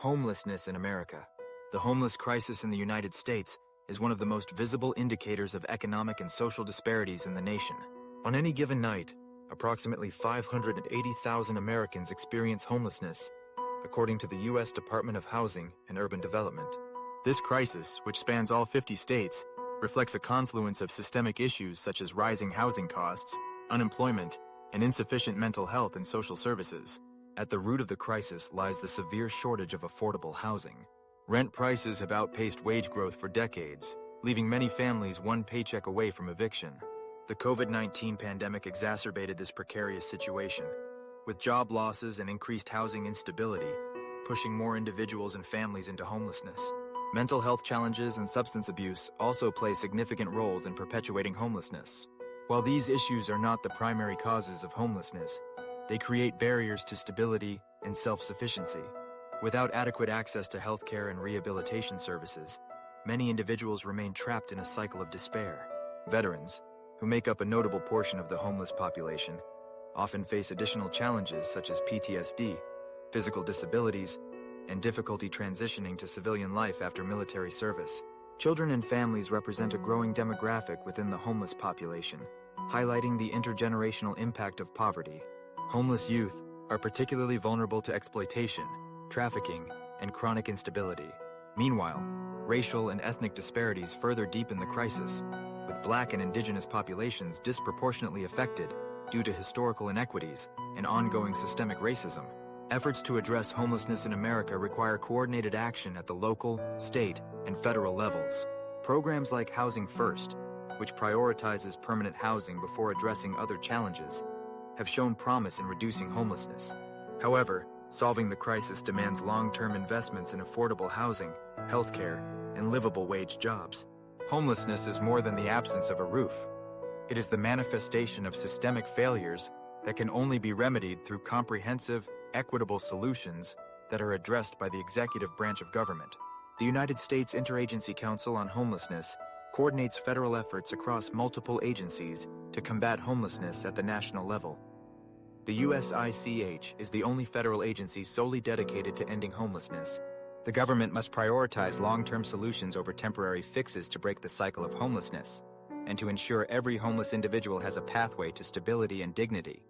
Homelessness in America. The homeless crisis in the United States is one of the most visible indicators of economic and social disparities in the nation. On any given night, approximately 580,000 Americans experience homelessness, according to the U.S. Department of Housing and Urban Development. This crisis, which spans all 50 states, reflects a confluence of systemic issues such as rising housing costs, unemployment, and insufficient mental health and social services. At the root of the crisis lies the severe shortage of affordable housing. Rent prices have outpaced wage growth for decades, leaving many families one paycheck away from eviction. The COVID-19 pandemic exacerbated this precarious situation, with job losses and increased housing instability, pushing more individuals and families into homelessness. Mental health challenges and substance abuse also play significant roles in perpetuating homelessness. While these issues are not the primary causes of homelessness, they create barriers to stability and self-sufficiency. Without adequate access to healthcare and rehabilitation services, many individuals remain trapped in a cycle of despair. Veterans, who make up a notable portion of the homeless population, often face additional challenges such as PTSD, physical disabilities, and difficulty transitioning to civilian life after military service. Children and families represent a growing demographic within the homeless population, highlighting the intergenerational impact of poverty. Homeless youth are particularly vulnerable to exploitation, trafficking, and chronic instability. Meanwhile, racial and ethnic disparities further deepen the crisis, with Black and Indigenous populations disproportionately affected due to historical inequities and ongoing systemic racism. Efforts to address homelessness in America require coordinated action at the local, state, and federal levels. Programs like Housing First, which prioritizes permanent housing before addressing other challenges, have shown promise in reducing homelessness. However, solving the crisis demands long-term investments in affordable housing, healthcare, and livable wage jobs. Homelessness is more than the absence of a roof. It is the manifestation of systemic failures that can only be remedied through comprehensive, equitable solutions that are addressed by the executive branch of government. The United States Interagency Council on Homelessness coordinates federal efforts across multiple agencies to combat homelessness at the national level. The USICH is the only federal agency solely dedicated to ending homelessness. The government must prioritize long-term solutions over temporary fixes to break the cycle of homelessness, and to ensure every homeless individual has a pathway to stability and dignity.